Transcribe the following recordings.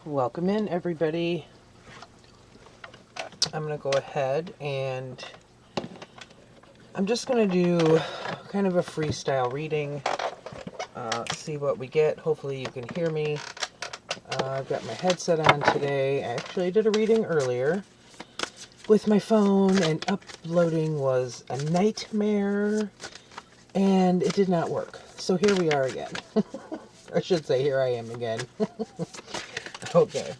Welcome in, everybody. I'm going to go ahead and I'm just going to do kind of a freestyle reading, see what we get. Hopefully you can hear me. I've got my headset on today. I actually did a reading earlier with my phone, and uploading was a nightmare, and it did not work. So here we are again. I should say here I am again. Okay.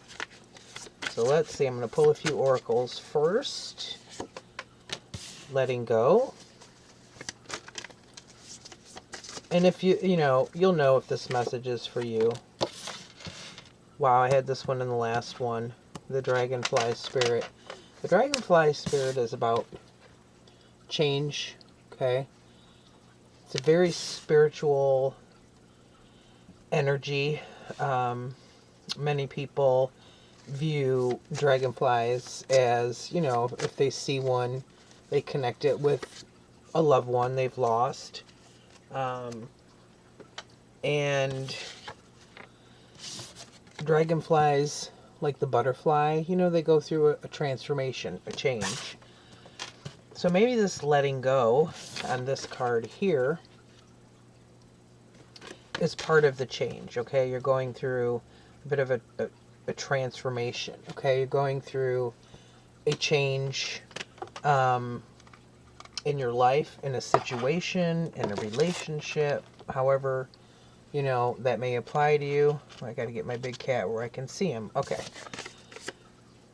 So let's see, I'm going to pull a few oracles first. Letting go. And if you'll know if this message is for you. Wow, I had this one in the last one. The Dragonfly Spirit. The Dragonfly Spirit is about change, okay? It's a very spiritual energy. Many people view dragonflies as, if they see one, they connect it with a loved one they've lost. And dragonflies, like the butterfly, they go through a transformation, a change. So maybe this letting go on this card here is part of the change, okay? You're going through a bit of a transformation, okay? You're going through a change in your life, in a situation, in a relationship, however, that may apply to you. I got to get my big cat where I can see him. Okay.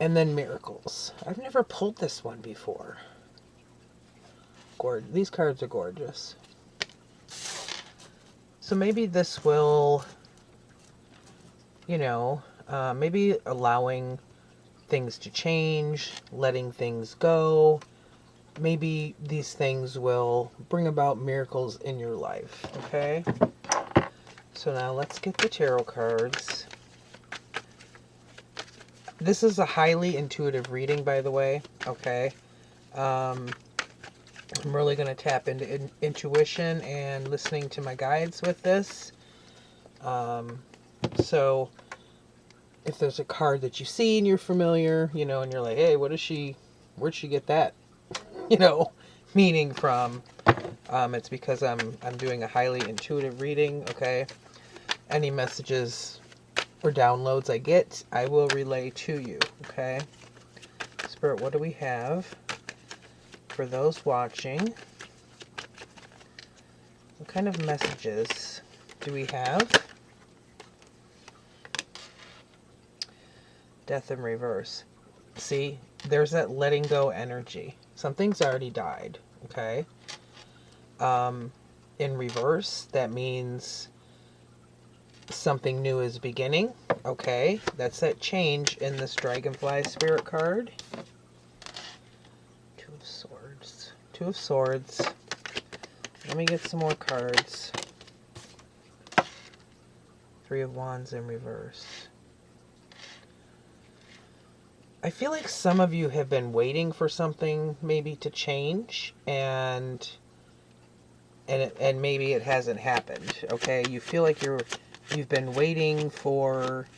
And then miracles. I've never pulled this one before. These cards are gorgeous. So maybe this will, maybe allowing things to change, letting things go. Maybe these things will bring about miracles in your life, okay? So now let's get the tarot cards. This is a highly intuitive reading, by the way, okay? I'm really going to tap into intuition and listening to my guides with this. So if there's a card that you see and you're familiar, and you're like, hey, where'd she get that, meaning from, it's because I'm doing a highly intuitive reading, okay? Any messages or downloads I get, I will relay to you, okay? Spirit, what do we have for those watching? What kind of messages do we have? Death in reverse. See, there's that letting go energy. Something's already died, okay? In reverse, that means something new is beginning, okay? That's that change in this Dragonfly Spirit card. Two of Swords. Two of Swords. Let me get some more cards. Three of Wands in reverse. I feel like some of you have been waiting for something maybe to change, and maybe it hasn't happened, okay? You feel like you've been waiting for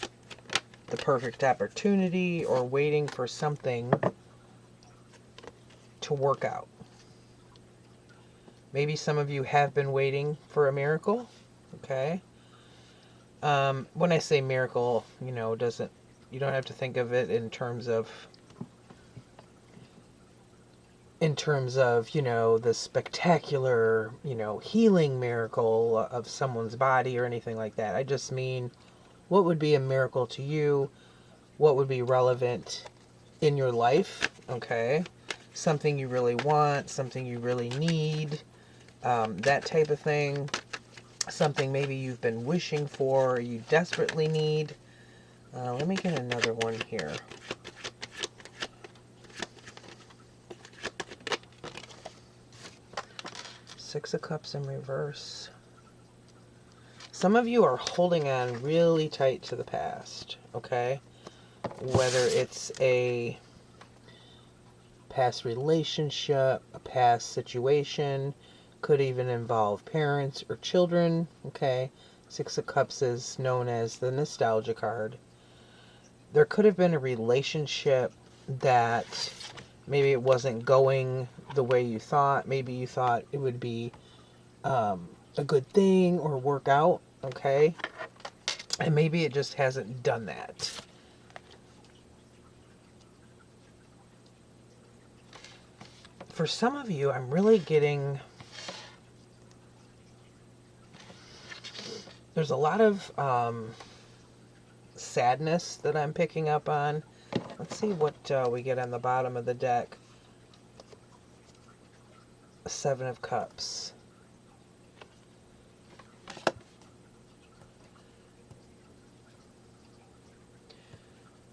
the perfect opportunity or waiting for something to work out. Maybe some of you have been waiting for a miracle, okay? When I say miracle, you don't have to think of it in terms of the spectacular, healing miracle of someone's body or anything like that. I just mean, what would be a miracle to you? What would be relevant in your life, okay? Something you really want, something you really need, that type of thing. Something maybe you've been wishing for, or you desperately need. Let me get another one here. Six of Cups in reverse. Some of you are holding on really tight to the past, okay? Whether it's a past relationship, a past situation, could even involve parents or children, okay? Six of Cups is known as the nostalgia card. there could have been a relationship that maybe it wasn't going the way you thought. Maybe you thought it would be a good thing or work out, okay? And maybe it just hasn't done that. For some of you, I'm really getting... There's a lot of sadness that I'm picking up on. Let's see what we get on the bottom of the deck. Seven of Cups.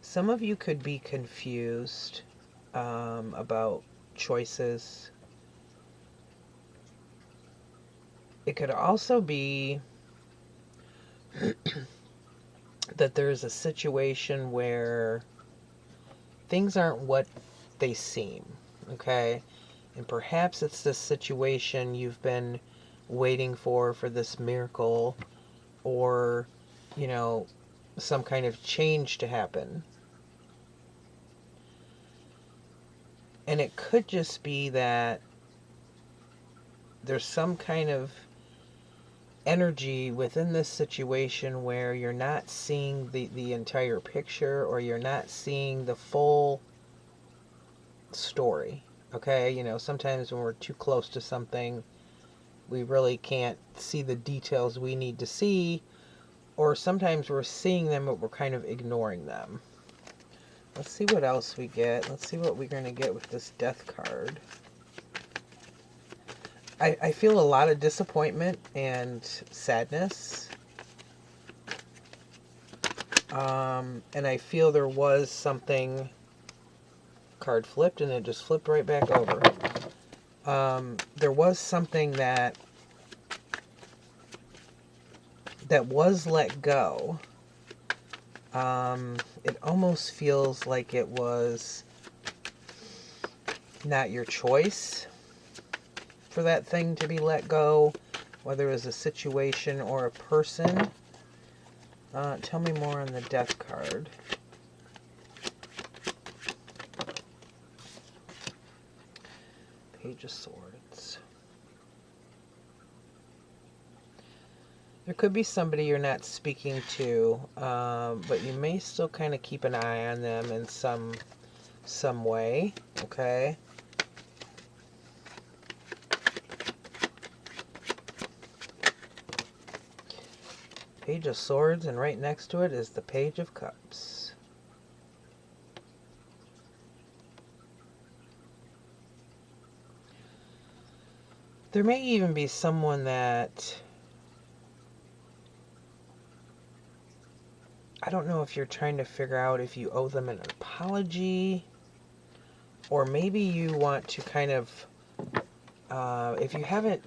Some of you could be confused about choices. It could also be that there's a situation where things aren't what they seem, okay? And perhaps it's this situation you've been waiting for this miracle, or, you know, some kind of change to happen. And it could just be that there's some kind of energy within this situation where you're not seeing the entire picture, or you're not seeing the full story, okay? You know, sometimes when we're too close to something, we really can't see the details we need to see, or sometimes we're seeing them but we're kind of ignoring them. Let's see what else we get. Let's see what we're going to get with this Death card. I feel a lot of disappointment and sadness. And I feel there was something... Card flipped and it just flipped right back over. There was something that was let go. It almost feels like it was not your choice for that thing to be let go, whether it was a situation or a person. Tell me more on the Death card. Page of Swords. There could be somebody you're not speaking to, but you may still kind of keep an eye on them in some way, okay? Page of Swords, and right next to it is the Page of Cups. There may even be someone that... I don't know if you're trying to figure out if you owe them an apology, or maybe you want to kind of... if you haven't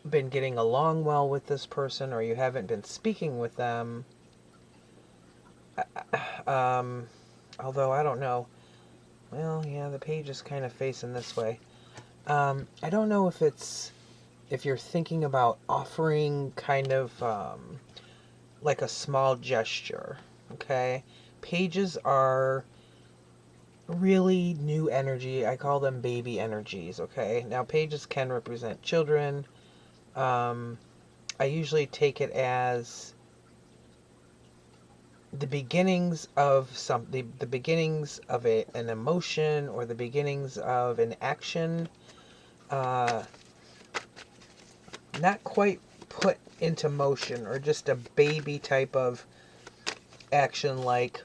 been getting along well with this person, or you haven't been speaking with them, although I don't know. Well, yeah, the page is kind of facing this way. I don't know if you're thinking about offering kind of like a small gesture, okay? Pages are really new energy. I call them baby energies, okay? Now, pages can represent children. I usually take it as the beginnings of something, the beginnings of an emotion, or the beginnings of an action, not quite put into motion, or just a baby type of action, like,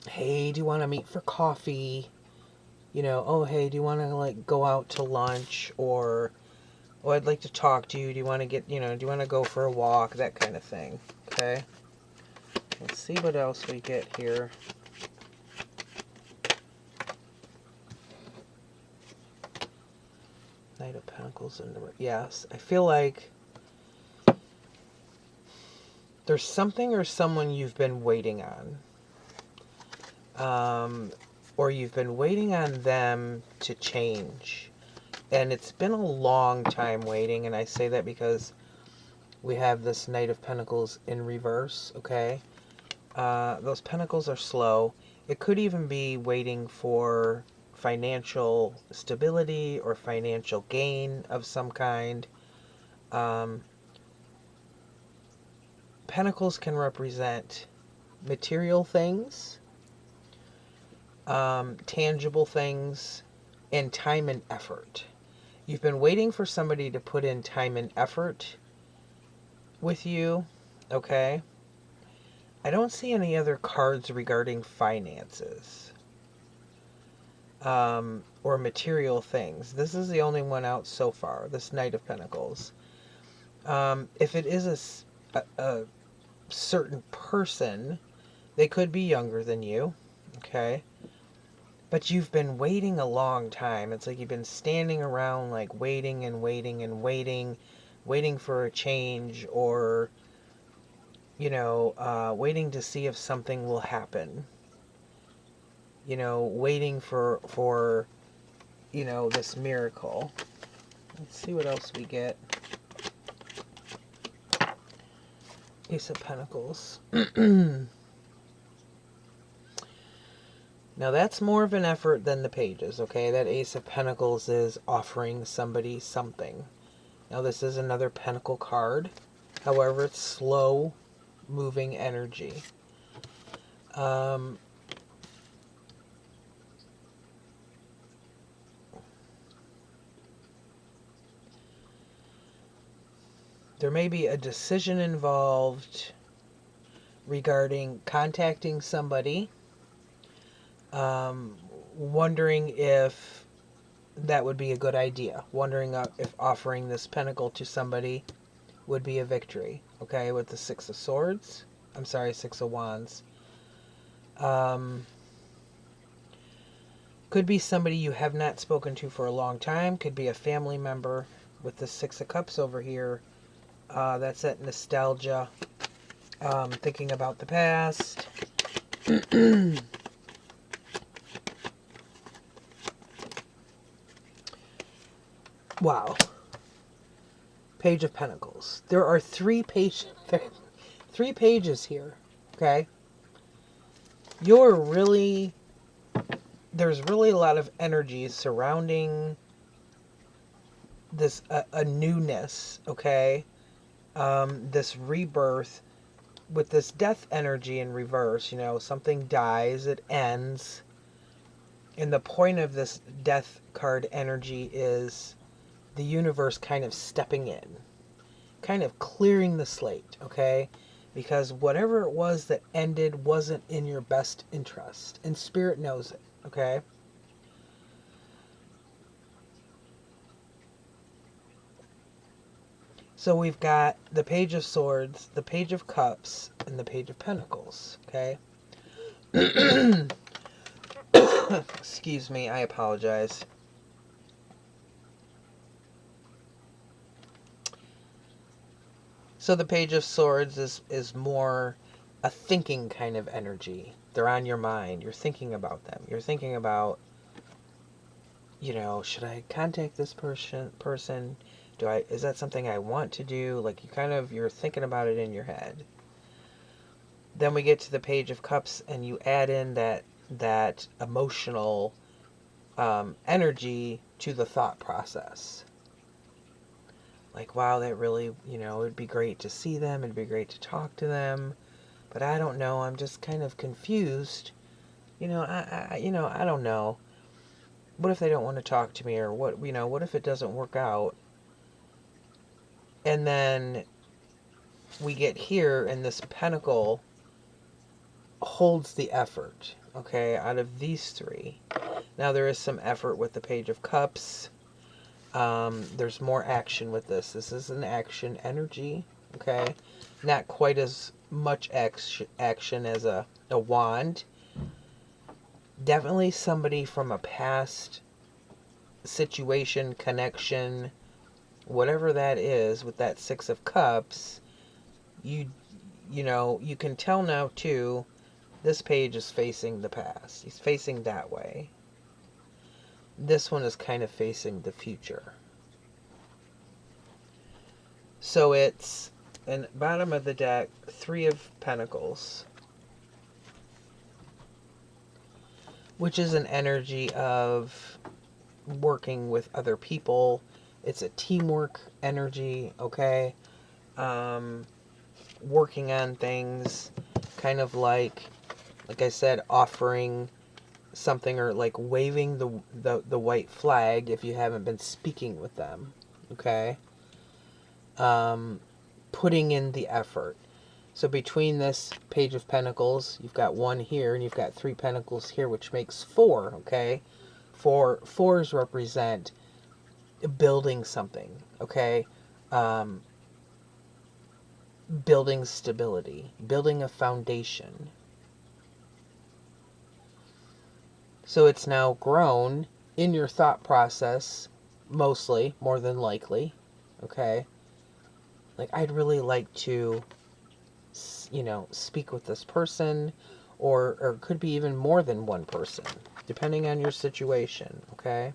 hey, do you want to meet for coffee? You know, oh, hey, do you want to, like, go out to lunch? Or, oh, I'd like to talk to you. Do you want to get, do you want to go for a walk? That kind of thing, okay? Let's see what else we get here. Knight of Pentacles and yes, I feel like there's something or someone you've been waiting on. Or you've been waiting on them to change. And it's been a long time waiting, and I say that because we have this Knight of Pentacles in reverse, okay? Those pentacles are slow. It could even be waiting for financial stability or financial gain of some kind. Pentacles can represent material things, tangible things, and time and effort. You've been waiting for somebody to put in time and effort with you, okay? I don't see any other cards regarding finances or material things. This is the only one out so far, this Knight of Pentacles. If it is a certain person, they could be younger than you, okay? But you've been waiting a long time. It's like you've been standing around like waiting and waiting and waiting, waiting for a change, or, waiting to see if something will happen. Waiting for this miracle. Let's see what else we get. Ace of Pentacles. Now that's more of an effort than the pages, okay? That Ace of Pentacles is offering somebody something. Now this is another Pentacle card. However, it's slow moving energy. There may be a decision involved regarding contacting somebody, wondering if that would be a good idea, wondering if offering this pentacle to somebody would be a victory, okay, with the Six of Swords. I'm sorry, Six of Wands. Could be somebody you have not spoken to for a long time, could be a family member with the Six of Cups over here. That's that nostalgia, thinking about the past. Wow. Page of Pentacles. There are three pages here, okay? There's really a lot of energy surrounding this, a newness, okay? This rebirth with this death energy in reverse. Something dies, it ends. And the point of this death card energy is the universe kind of stepping in, kind of clearing the slate, okay? Because whatever it was that ended wasn't in your best interest, and Spirit knows it, okay? So we've got the Page of Swords, the Page of Cups, and the Page of Pentacles, okay? Excuse me, I apologize. So the Page of Swords is more a thinking kind of energy. They're on your mind. You're thinking about them. You're thinking about, should I contact this person? Is that something I want to do? Like you're thinking about it in your head. Then we get to the Page of Cups, and you add in that emotional energy to the thought process. Like, wow, that really, it'd be great to see them. It'd be great to talk to them. But I don't know. I'm just kind of confused. I don't know. What if they don't want to talk to me? Or what if it doesn't work out? And then we get here, and this pentacle holds the effort, okay, out of these three. Now, there is some effort with the Page of Cups. There's more action with this. This is an action energy, okay? Not quite as much action as a wand. Definitely somebody from a past situation, connection, whatever that is, with that Six of Cups. You can tell now too, this page is facing the past. He's facing that way. This one is kind of facing the future. So it's, in bottom of the deck, Three of Pentacles. which is an energy of working with other people. It's a teamwork energy, okay? Working on things, kind of like I said, offering something, or like waving the white flag if you haven't been speaking with them, okay? Putting in the effort. So between this Page of Pentacles, you've got one here, and you've got 3 Pentacles here, which makes 4, okay? Fours represent building something, okay? Building stability, building a foundation. So it's now grown in your thought process, mostly, more than likely, okay? Like, I'd really like to, speak with this person, or could be even more than one person, depending on your situation, okay?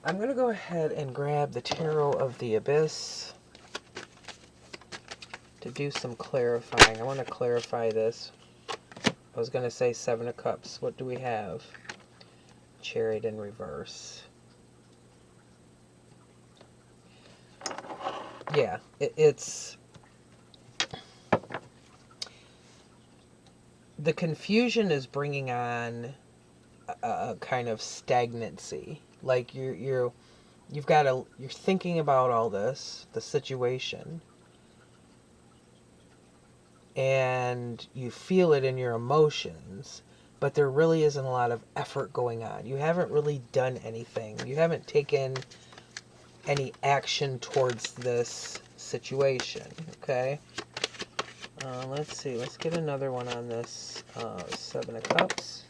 I'm going to go ahead and grab the Tarot of the Abyss to do some clarifying. I want to clarify this. I was going to say 7 of Cups. What do we have? Chariot in reverse. Yeah, it's... The confusion is bringing on a kind of stagnancy. Like you're thinking about all this, the situation, and you feel it in your emotions, but there really isn't a lot of effort going on. You haven't really done anything. You haven't taken any action towards this situation, okay? Let's see. Let's get another one on this 7 of Cups.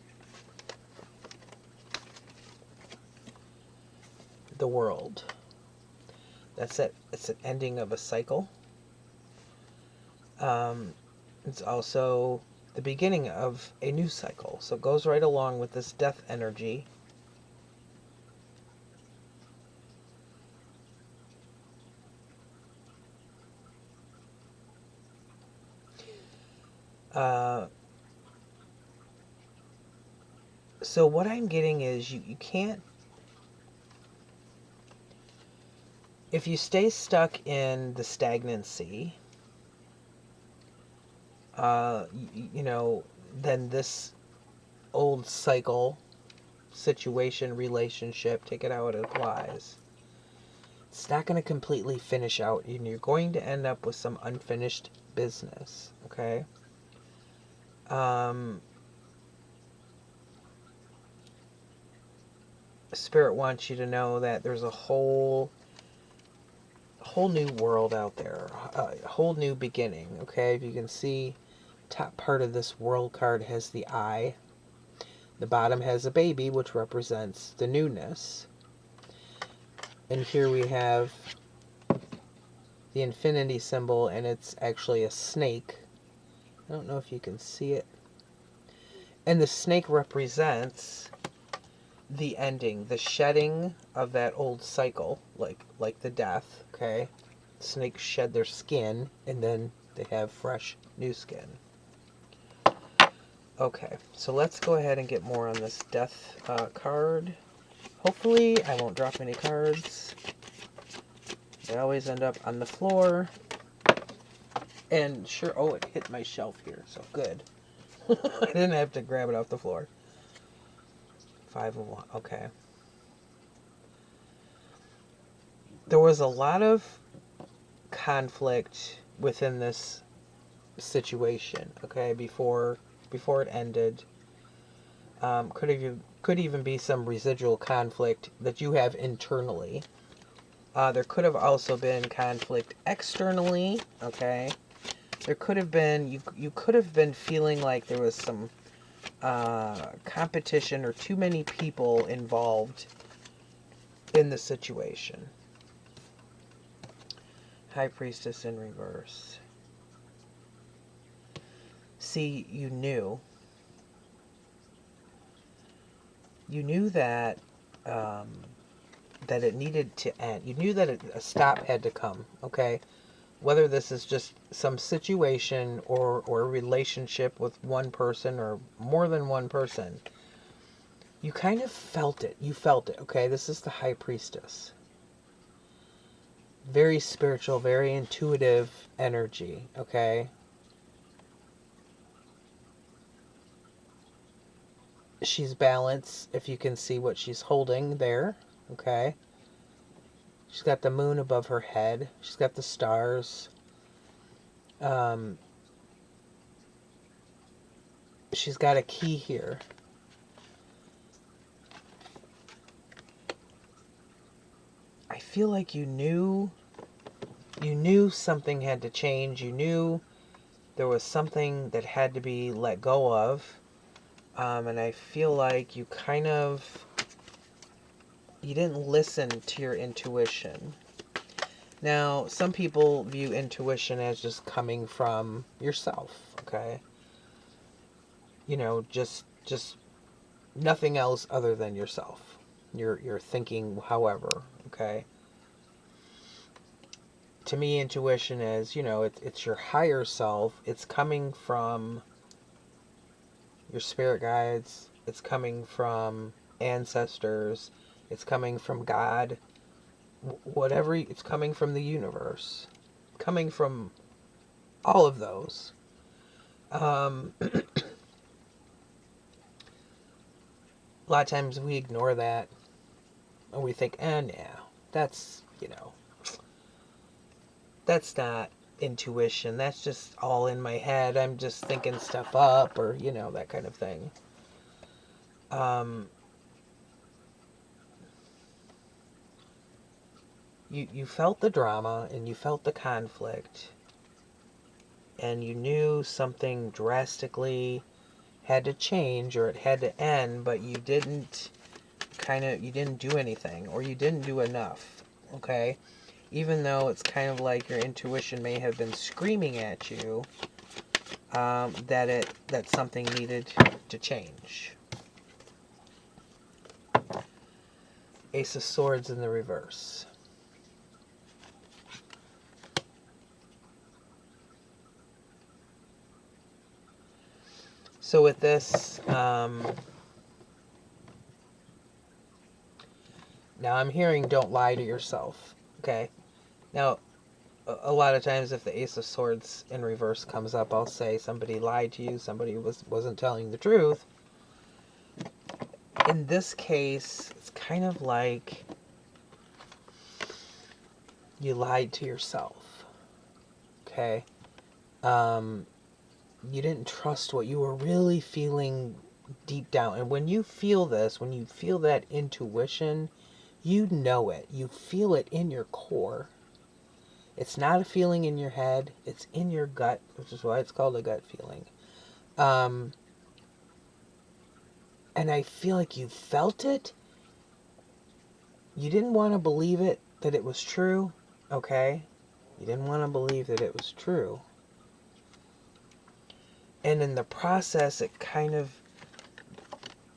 The World. That's it. It's an ending of a cycle. It's also the beginning of a new cycle. So it goes right along with this death energy. So what I'm getting is you can't... If you stay stuck in the stagnancy, then this old cycle, situation, relationship, take it how it applies, it's not going to completely finish out, and you're going to end up with some unfinished business, okay? Spirit wants you to know that there's a whole new world out there, a whole new beginning, okay? If you can see, top part of this World card has the eye. The bottom has a baby, which represents the newness. And here we have the infinity symbol, and it's actually a snake. I don't know if you can see it. And the snake represents the ending, the shedding of that old cycle, like the death, okay? Snakes shed their skin, and then they have fresh, new skin. Okay, so let's go ahead and get more on this death card. Hopefully, I won't drop any cards. They always end up on the floor. And sure, oh, it hit my shelf here, so good. I didn't have to grab it off the floor. 5 of 1, okay. There was a lot of conflict within this situation, okay, before it ended. Could even be some residual conflict that you have internally. There could have also been conflict externally, okay? There could have been, you could have been feeling like there was some competition or too many people involved in the situation. High Priestess in reverse. See, you knew that that it needed to end. You knew that a stop had to come, okay? whether this is just some situation or a relationship with one person or more than one person, you kind of felt it. You felt it, okay? This is the High Priestess. Very spiritual, very intuitive energy, okay? She's balanced, if you can see what she's holding there, okay? She's got the moon above her head. She's got the stars. She's got a key here. I feel like you knew something had to change. You knew there was something that had to be let go of. And I feel like you didn't listen to your intuition. Now, some people view intuition as just coming from yourself, okay? You know, just nothing else other than yourself. You're thinking however, okay? To me, intuition is, it's your higher self. It's coming from your spirit guides. It's coming from ancestors. It's coming from God. Whatever, it's coming from the universe. Coming from all of those. A lot of times we ignore that and we think, no, that's, that's not intuition. That's just all in my head. I'm just thinking stuff up, or, that kind of thing. You felt the drama and you felt the conflict, and you knew something drastically had to change or it had to end, but you didn't do anything, or you didn't do enough, okay? Even though it's kind of like your intuition may have been screaming at you that something needed to change. Ace of Swords in the reverse. So with this, now I'm hearing don't lie to yourself, okay? Now, a lot of times if the Ace of Swords in reverse comes up, I'll say somebody lied to you, somebody wasn't telling the truth. In this case, it's kind of like you lied to yourself, okay? You didn't trust what you were really feeling deep down. And when you feel this, when you feel that intuition, you know it. You feel it in your core. It's not a feeling in your head. It's in your gut, which is why it's called a gut feeling. And I feel like you felt it. You didn't want to believe it, that it was true, okay? You didn't want to believe that it was true. And in the process, it kind of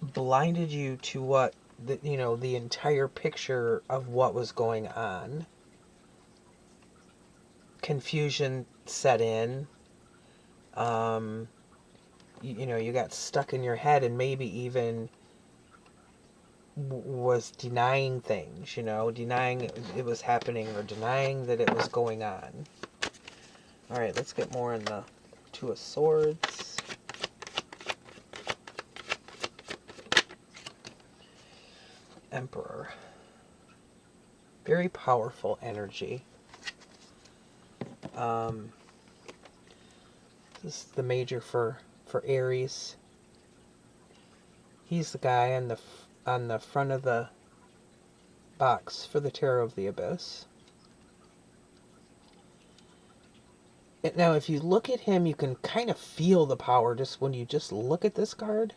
blinded you to what, the entire picture of what was going on. Confusion set in. You got stuck in your head and maybe even was denying things, denying it was happening or denying that it was going on. All right, let's get more in the Two of Swords. Emperor. Very powerful energy. This is the major for Aries. He's the guy on the front of the box for the Tarot of the Abyss. Now, if you look at him, you can kind of feel the power just when you just look at this card.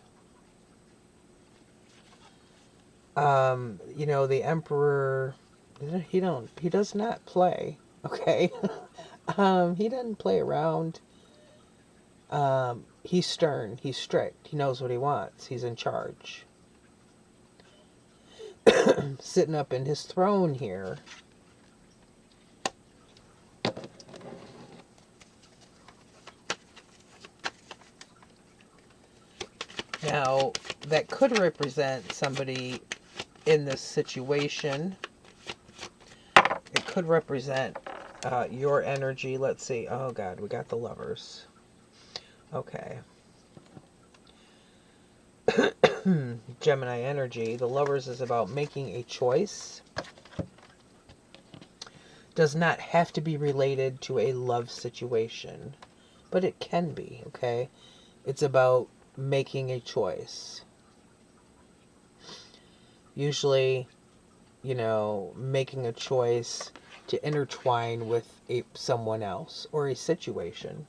The Emperor, he does not play, okay? He doesn't play around. He's stern, he's strict, he knows what he wants, he's in charge. Sitting up in his throne here, Now, that could represent somebody in this situation. It could represent your energy. Let's see. Oh, God, we got the Lovers. Okay. Gemini energy. The Lovers is about making a choice. Does not have to be related to a love situation, but it can be, okay? It's about making a choice. Usually, you know, making a choice to intertwine with someone else or a situation.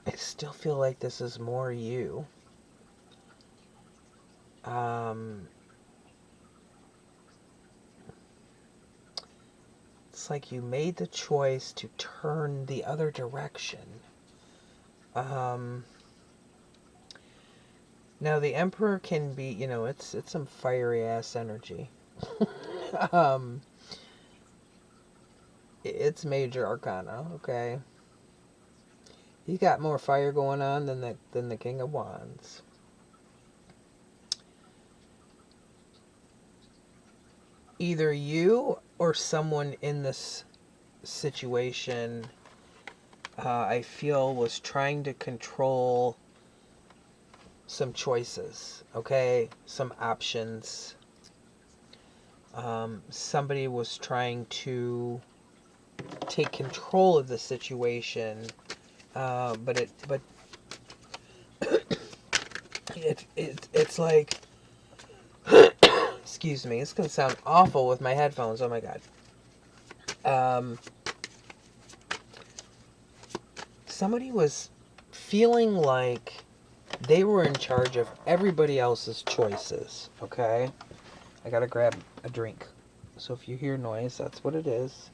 I still feel like this is more you. It's like you made the choice to turn the other direction. Now the Emperor can be, you know, it's some fiery ass energy. It's major arcana, okay? He's got more fire going on than the King of Wands. Either you or someone in this situation, I feel, was trying to control some choices, okay? Some options. Somebody was trying to take control of the situation, but it's like, excuse me, it's gonna sound awful with my headphones. Oh my God. Somebody was feeling like they were in charge of everybody else's choices. Okay, I gotta grab a drink. So if you hear noise, that's what it is.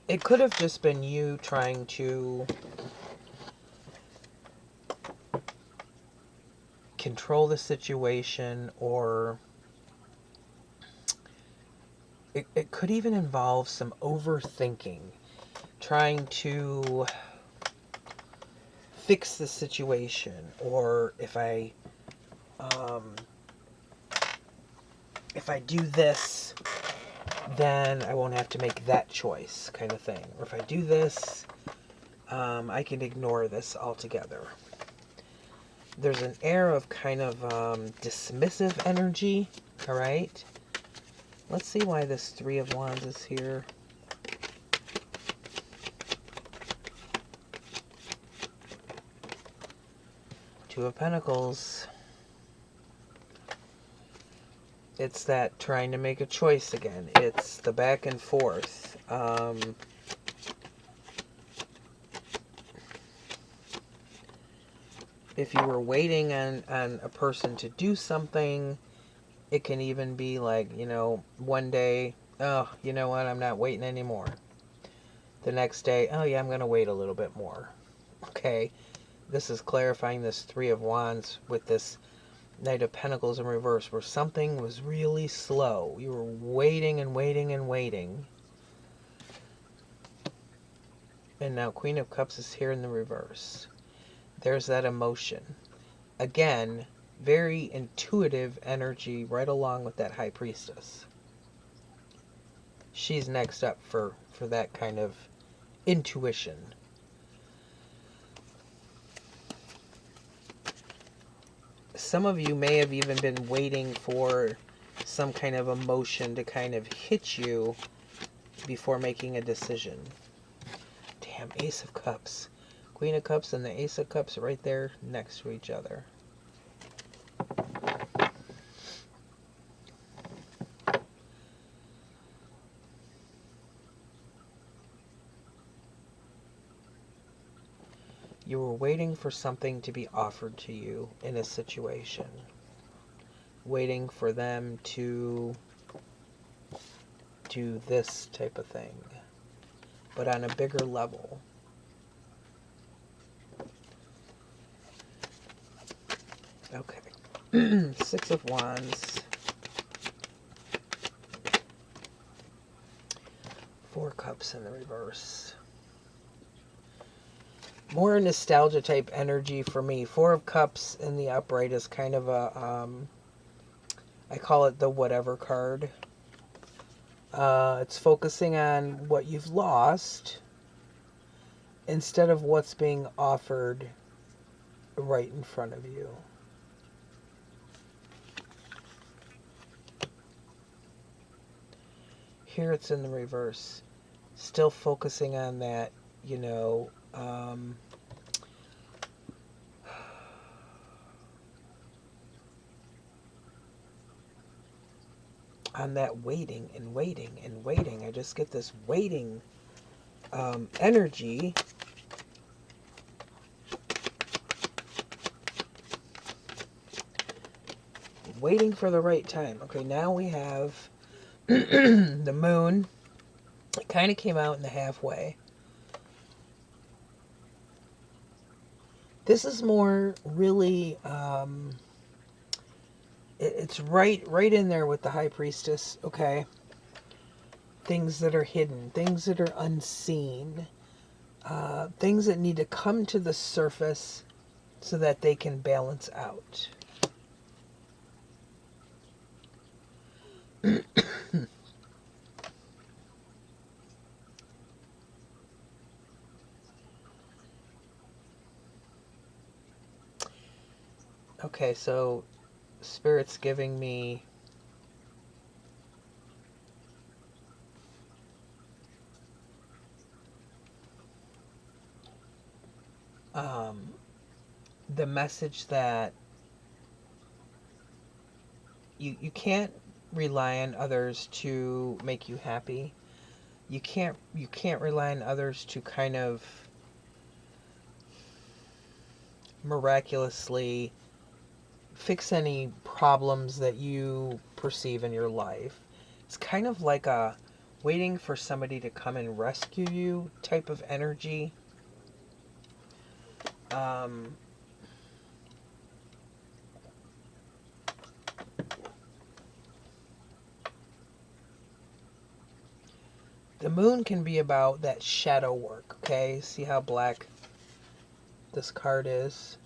It could have just been you trying to control the situation, or it could even involve some overthinking, trying to fix the situation, or if I do this, then I won't have to make that choice, kind of thing. Or if I do this, I can ignore this altogether. There's an air of kind of dismissive energy, all right? Let's see why this Three of Wands is here. Two of Pentacles. It's that trying to make a choice again. It's the back and forth. If you were waiting on a person to do something, it can even be like, you know, one day, oh, you know what, I'm not waiting anymore. The next day, oh yeah, I'm going to wait a little bit more. Okay, this is clarifying this Three of Wands with this Knight of Pentacles in reverse, where something was really slow. You were waiting and waiting and waiting. And now Queen of Cups is here in the reverse. There's that emotion. Again, very intuitive energy right along with that High Priestess. She's next up for that kind of intuition. Some of you may have even been waiting for some kind of emotion to kind of hit you before making a decision. Damn, Ace of Cups. Queen of Cups and the Ace of Cups right there next to each other. You were waiting for something to be offered to you in a situation. Waiting for them to do this type of thing, but on a bigger level. Okay. Six of Wands. Four Cups in the reverse. More nostalgia type energy for me. Four of Cups in the upright is kind of a, I call it the whatever card. It's focusing on what you've lost instead of what's being offered right in front of you. Here it's in the reverse. Still focusing on that, you know, on that waiting and waiting and waiting. I just get this waiting energy. Waiting for the right time. Okay, now we have the moon. It kind of came out in the halfway. This is more really, it's right in there with the High Priestess, okay? Things that are hidden, things that are unseen, things that need to come to the surface so that they can balance out. Okay, so Spirit's giving me the message that you can't rely on others to make you happy. You can't rely on others to kind of miraculously fix any problems that you perceive in your life. It's kind of like a waiting for somebody to come and rescue you type of energy. The moon can be about that shadow work, okay? See how black this card is?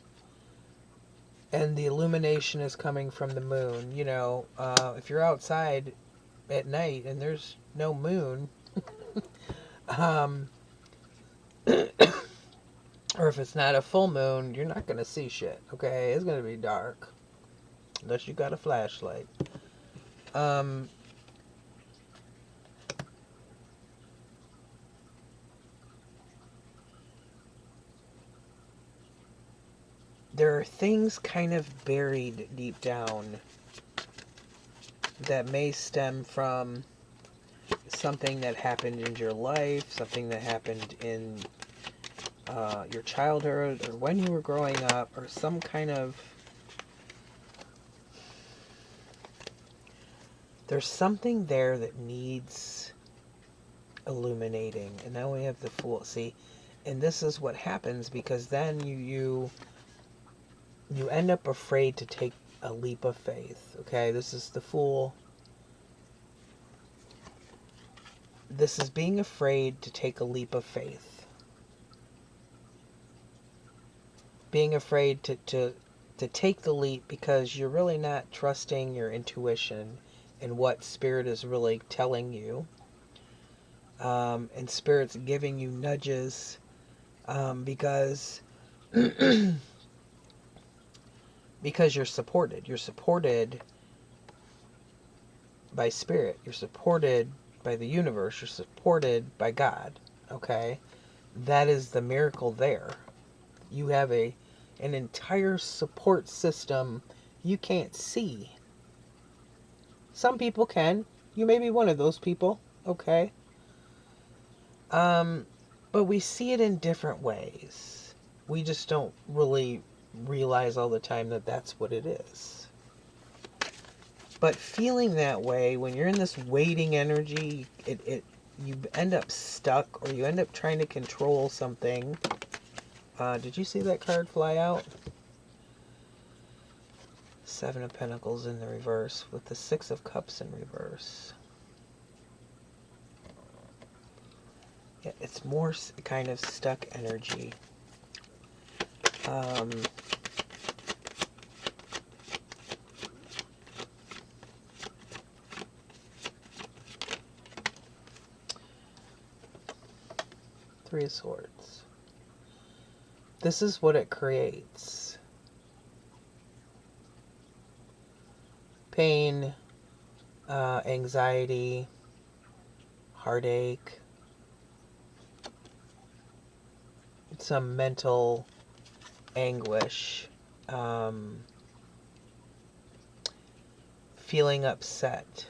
And the illumination is coming from the moon. You know, if you're outside at night and there's no moon, or if it's not a full moon, you're not going to see shit, okay? It's going to be dark. Unless you got a flashlight. There are things kind of buried deep down that may stem from something that happened in your life, something that happened in your childhood, or when you were growing up, or some kind of... There's something there that needs illuminating. And now we have the Fool. See, and this is what happens, because then you end up afraid to take a leap of faith. Okay, this is the Fool. This is being afraid to take a leap of faith. Being afraid to take the leap because you're really not trusting your intuition and what Spirit is really telling you. And Spirit's giving you nudges because because you're supported. You're supported by Spirit. You're supported by the universe. You're supported by God. Okay? That is the miracle there. You have an entire support system you can't see. Some people can. You may be one of those people. Okay? But we see it in different ways. We just don't really realize all the time that that's what it is. But feeling that way, when you're in this waiting energy, you end up stuck, or you end up trying to control something. Did you see that card fly out? Seven of Pentacles in the reverse with the Six of Cups in reverse. Yeah, it's more kind of stuck energy. Three of Swords. This is what it creates. Pain, anxiety, heartache, some mental anguish, feeling upset.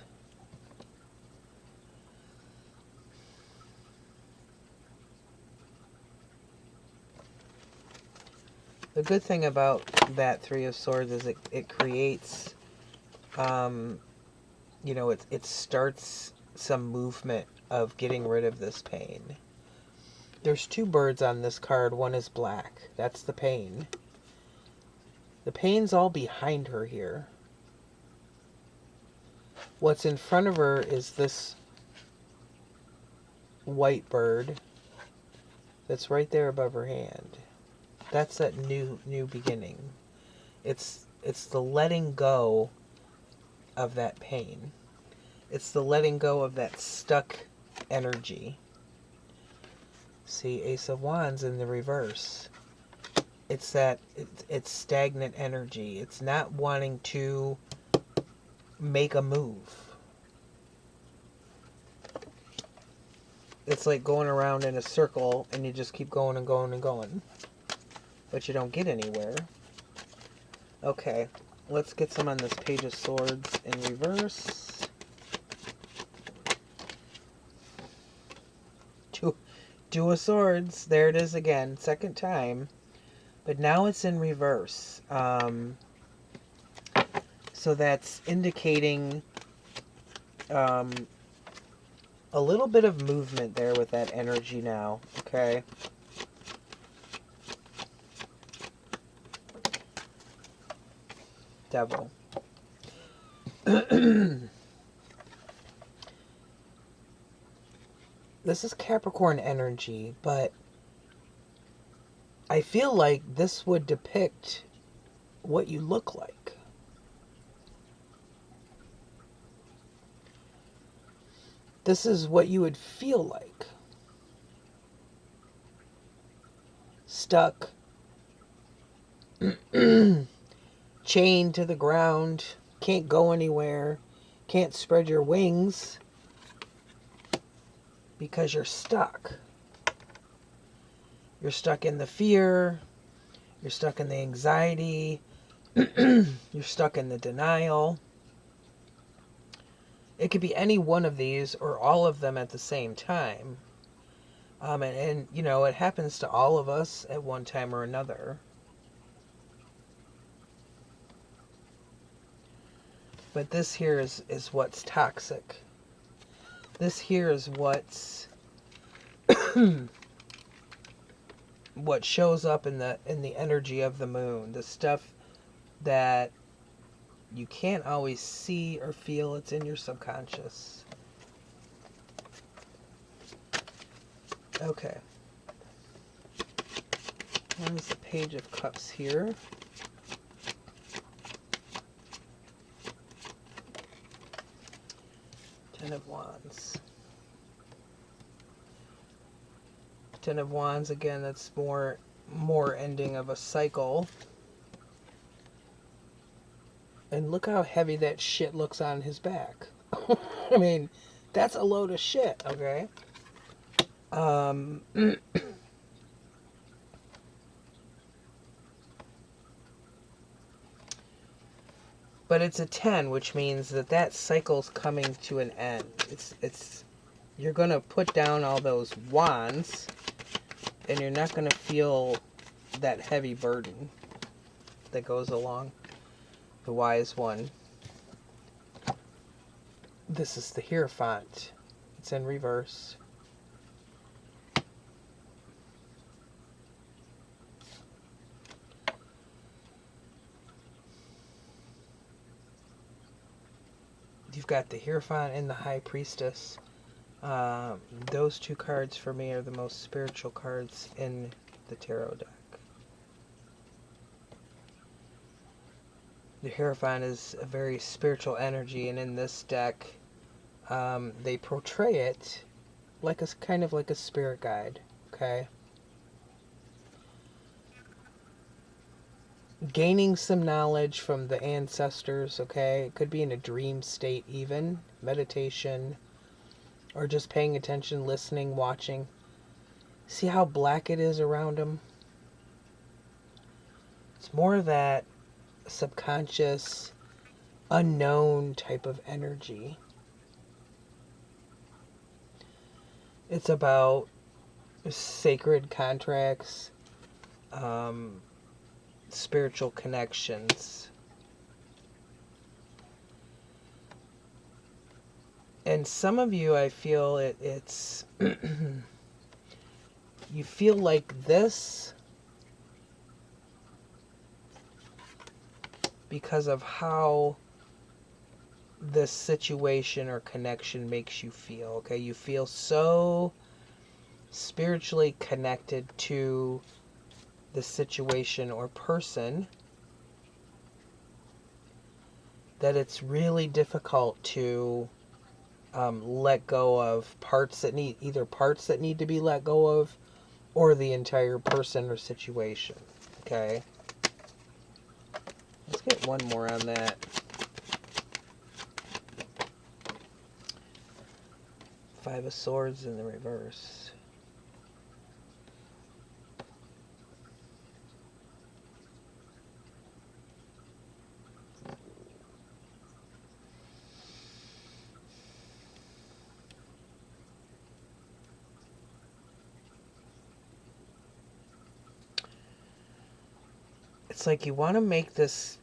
The good thing about that Three of Swords is it creates, you know, it starts some movement of getting rid of this pain. There's two birds on this card. One is black. That's the pain. The pain's all behind her here. What's in front of her is this white bird that's right there above her hand. That's that new beginning. It's the letting go of that pain. It's the letting go of that stuck energy. See, Ace of Wands in the reverse. It's that it's stagnant energy. It's not wanting to make a move. It's like going around in a circle and you just keep going and going and going. But you don't get anywhere. Okay, let's get some on this Page of Swords in reverse. Two of Swords. There it is again. Second time. But now it's in reverse. So that's indicating a little bit of movement there with that energy now. Okay. Devil. This is Capricorn energy, but I feel like this would depict what you look like. This is what you would feel like. Stuck. Chained to the ground. Can't go anywhere. Can't spread your wings. Because you're stuck. You're stuck in the fear. You're stuck in the anxiety. You're stuck in the denial. It could be any one of these or all of them at the same time. And you know, it happens to all of us at one time or another. But this here is what's toxic. This here is what's what shows up in the energy of the moon. The stuff that you can't always see or feel. It's in your subconscious. Okay. There's the Page of Cups here. Ten of Wands. Ten of Wands, again, that's more ending of a cycle. And look how heavy that shit looks on his back. I mean, that's a load of shit, okay? But it's a 10, which means that cycle's coming to an end. You're going to put down all those wands, and you're not going to feel that heavy burden that goes along. The Wise One. This is the Hierophant. It's in reverse. You've got the Hierophant and the High Priestess. Those two cards for me are the most spiritual cards in the tarot deck. The Hierophant is a very spiritual energy, and in this deck, they portray it like a kind of like a spirit guide. Okay, gaining some knowledge from the ancestors. Okay, it could be in a dream state, even meditation, or just paying attention, listening, watching. See how black it is around them? It's more of that subconscious, unknown type of energy. It's about sacred contracts, spiritual connections. And some of you, I feel it's you feel like this because of how this situation or connection makes you feel. Okay, you feel so spiritually connected to the situation or person that it's really difficult to let go of parts that need to be let go of, or the entire person or situation. Okay, let's get one more on that. Five of Swords in the reverse. It's like you want to make this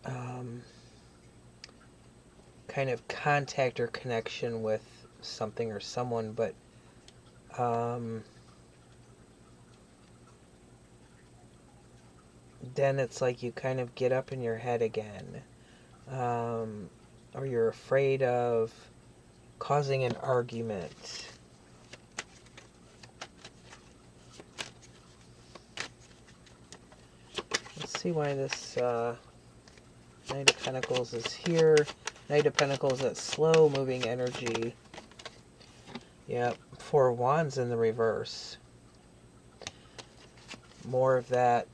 kind of contact or connection with something or someone, but then it's like you kind of get up in your head again, or you're afraid of causing an argument. Let's see why this Knight of Pentacles is here. Knight of Pentacles, that slow moving energy. Yep, Four of Wands in the reverse. More of that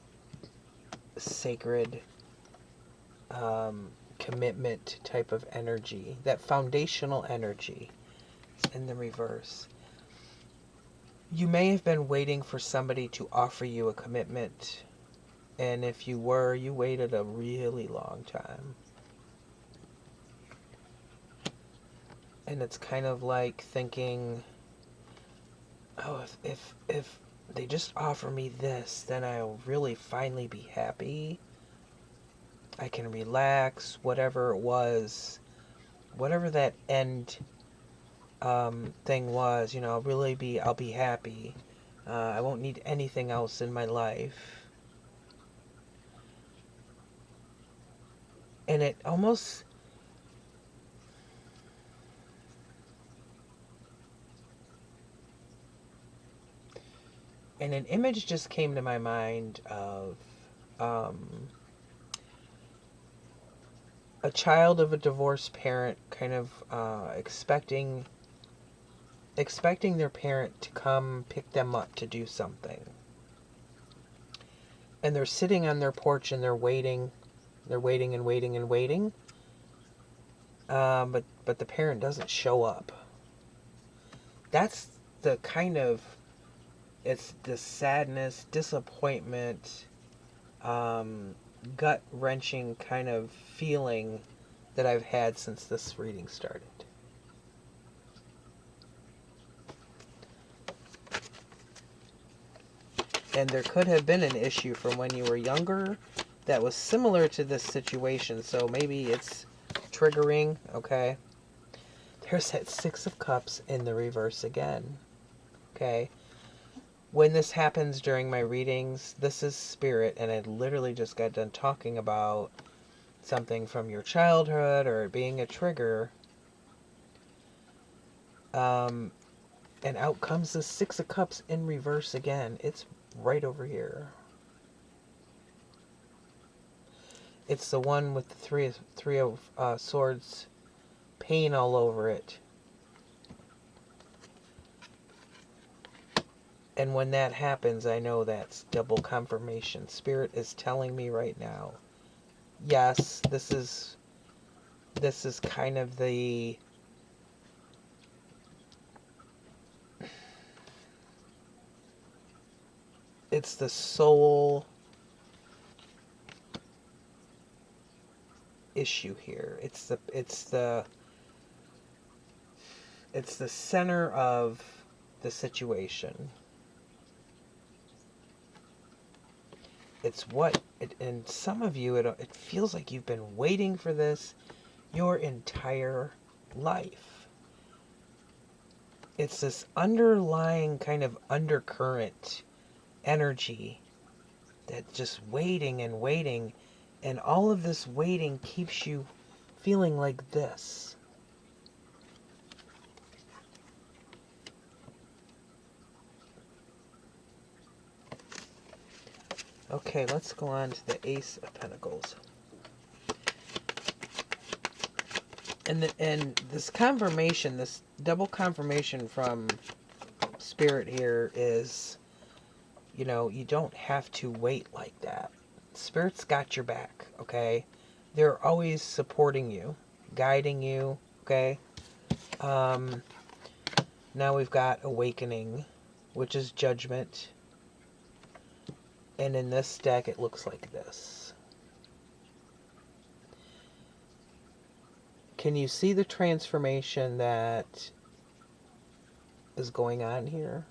sacred commitment type of energy. That foundational energy is in the reverse. You may have been waiting for somebody to offer you a commitment. And if you were, you waited a really long time. And it's kind of like thinking, oh, if they just offer me this, then I'll really finally be happy. I can relax, whatever it was, whatever that end thing was, you know, I'll be happy. I won't need anything else in my life. And it almost, and an image just came to my mind of a child of a divorced parent kind of expecting their parent to come pick them up to do something. And they're sitting on their porch and they're waiting. They're waiting and waiting and waiting. But the parent doesn't show up. That's the kind of, it's the sadness, disappointment, gut-wrenching kind of feeling that I've had since this reading started. And there could have been an issue from when you were younger that was similar to this situation, so maybe it's triggering, okay? there's that Six of Cups in the reverse again. Okay? When this happens during my readings, this is spirit, and I literally just got done talking about something from your childhood or it being a trigger. And out comes the Six of Cups in reverse again. It's right over here. It's the one with the three of swords, pain all over it. And when that happens, I know that's double confirmation. Spirit is telling me right now, yes, this is kind of the it's the soul issue here. It's the center of the situation. It's and some of you, it feels like you've been waiting for this your entire life. It's this underlying kind of undercurrent energy that's just waiting and waiting, and all of this waiting keeps you feeling like this. Okay, let's go on to the Ace of Pentacles. And this confirmation, this double confirmation from Spirit here is, you know, you don't have to wait like that. Spirit's got your back, okay? They're always supporting you, guiding you, okay? Now we've got Awakening, which is Judgment. And in this deck, it looks like this. Can you see the transformation that is going on here?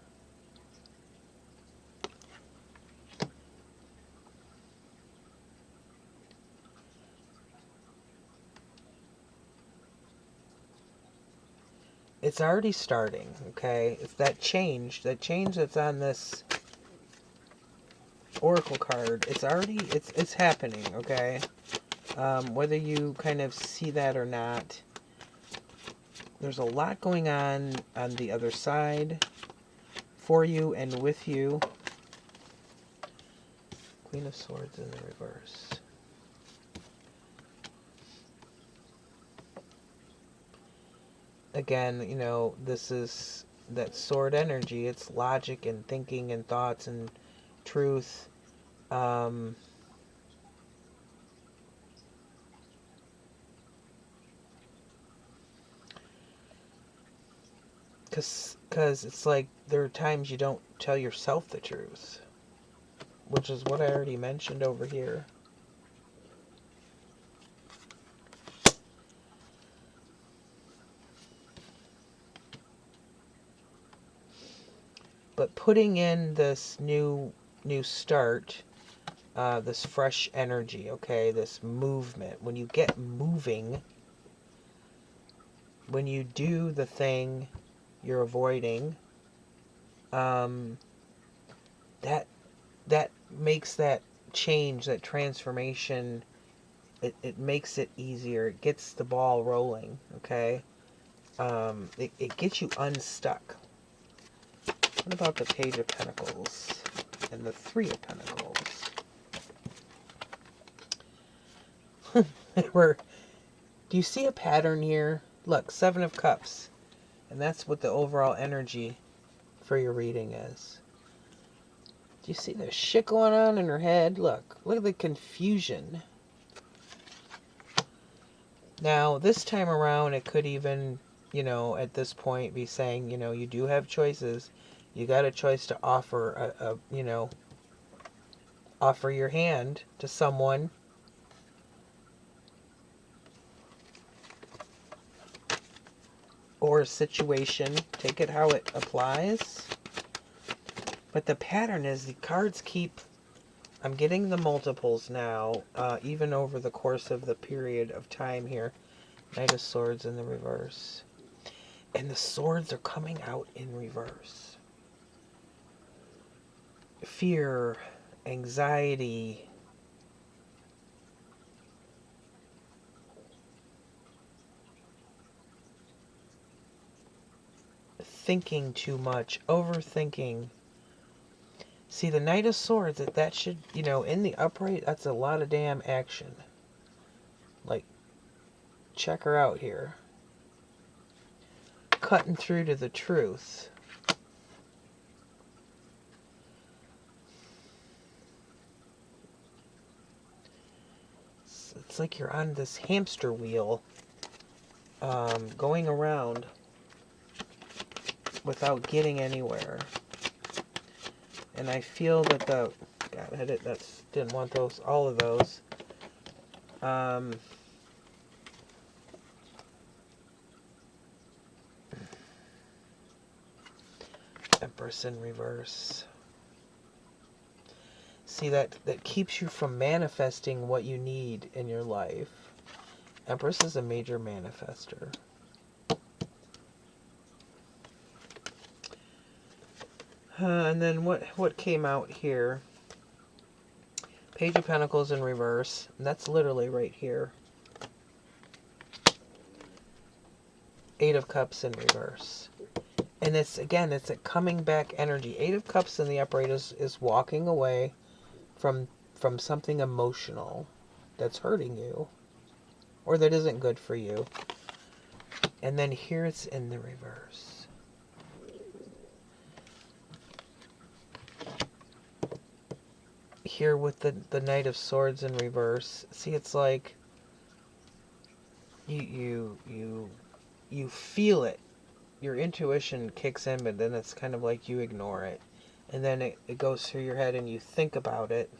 It's already starting, okay? It's that change that's on this Oracle card. It's already, it's happening, okay? Whether you kind of see that or not, there's a lot going on the other side for you and with you. Queen of Swords in the reverse. Again, you know, this is that sword energy. It's logic and thinking and thoughts and truth. Because it's like there are times you don't tell yourself the truth, which is what I already mentioned over here. But putting in this new start, this fresh energy, okay, this movement. When you get moving, when you do the thing you're avoiding, that makes that change, that transformation, it makes it easier. It gets the ball rolling, okay? It gets you unstuck. What about the Page of Pentacles and the Three of Pentacles? Do you see a pattern here? Look, Seven of Cups. And that's what the overall energy for your reading is. Do you see the shit going on in her head? Look at the confusion. Now, this time around, it could even, you know, at this point be saying, you know, you do have choices. You got a choice to offer, you know, offer your hand to someone. Or a situation. Take it how it applies. But the pattern is the cards keep... I'm getting the multiples now, even over the course of the period of time here. Knight of Swords in the reverse. And the swords are coming out in reverse. Fear, anxiety, thinking too much, overthinking. See, the Knight of Swords, that should, you know, in the upright, that's a lot of damn action. Like, check her out here. Cutting through to the truth. It's like you're on this hamster wheel, going around without getting anywhere. And I feel that God, didn't want those, all of those. Empress in reverse. See, that keeps you from manifesting what you need in your life. Empress is a major manifester. And then what came out here? Page of Pentacles in reverse. And that's literally right here. Eight of Cups in reverse. And it's, again, it's a coming back energy. Eight of Cups in the upright is walking away from something emotional that's hurting you. Or that isn't good for you. And then here it's in the reverse. Here with the Knight of Swords in reverse. See, it's like you feel it. Your intuition kicks in, but then it's kind of like you ignore it. And then it goes through your head and you think about it.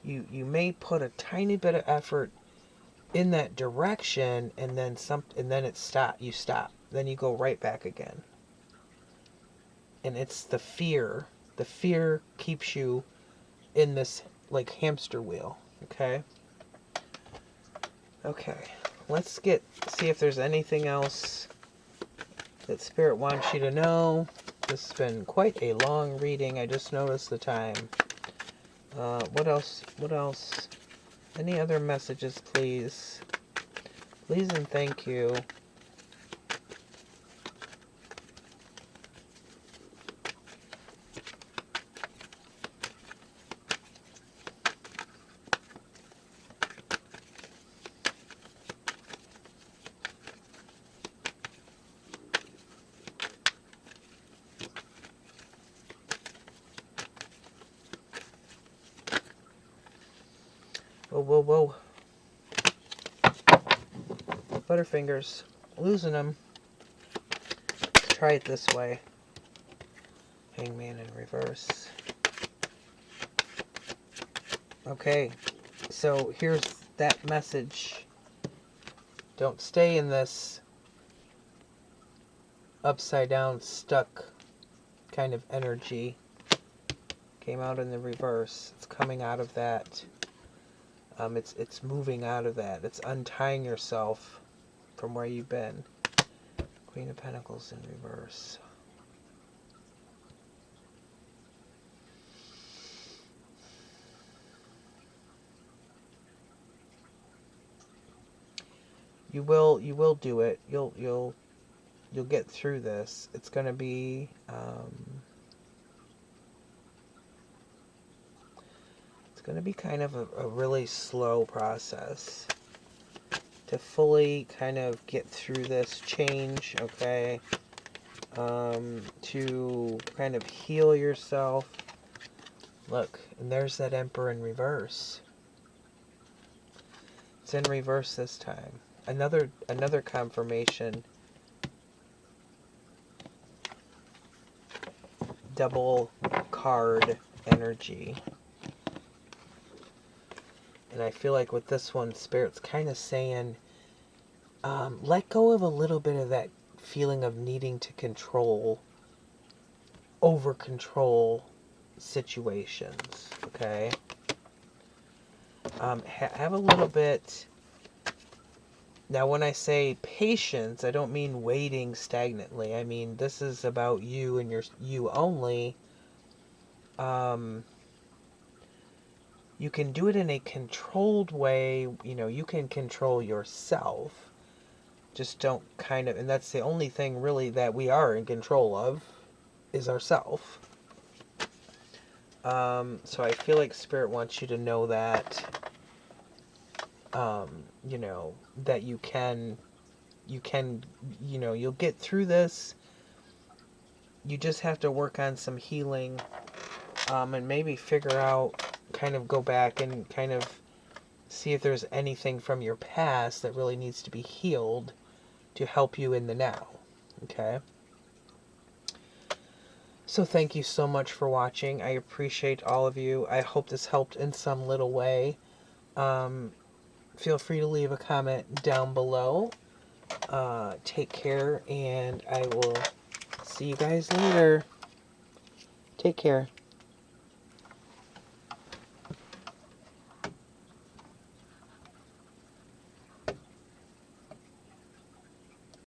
You may put a tiny bit of effort in that direction, and then you stop. Then you go right back again. And it's the fear. The fear keeps you in this like hamster wheel. Okay? Okay. Let's see if there's anything else that Spirit wants you to know. This has been quite a long reading. I just noticed the time. What else? What else? Any other messages, please? Please and thank you. Whoa, whoa, whoa. Butterfingers. Losing them. Let's try it this way. Hangman in reverse. Okay. So here's that message. Don't stay in this upside down, stuck kind of energy. Came out in the reverse. It's coming out of that. It's moving out of that. It's untying yourself from where you've been. Queen of Pentacles in reverse. You will do it. You'll get through this. It's going to be going to be kind of a really slow process to fully kind of get through this change, okay? To kind of heal yourself. Look, and there's that Emperor in reverse. It's in reverse this time. Another confirmation. Double card energy. And I feel like with this one, Spirit's kind of saying, let go of a little bit of that feeling of needing to over control situations, okay? Have a little bit Now, when I say patience, I don't mean waiting stagnantly. I mean, this is about you and you only. You can do it in a controlled way. You know, you can control yourself. Just don't kind of, and that's the only thing really that we are in control of, is ourself. So I feel like Spirit wants you to know that, you know, that you can, you know, you'll get through this. You just have to work on some healing, and maybe figure out, kind of go back and kind of see if there's anything from your past that really needs to be healed to help you in the now. Okay? So thank you so much for watching. I appreciate all of you. I hope this helped in some little way. Feel free to leave a comment down below. Take care, and I will see you guys later. Take care.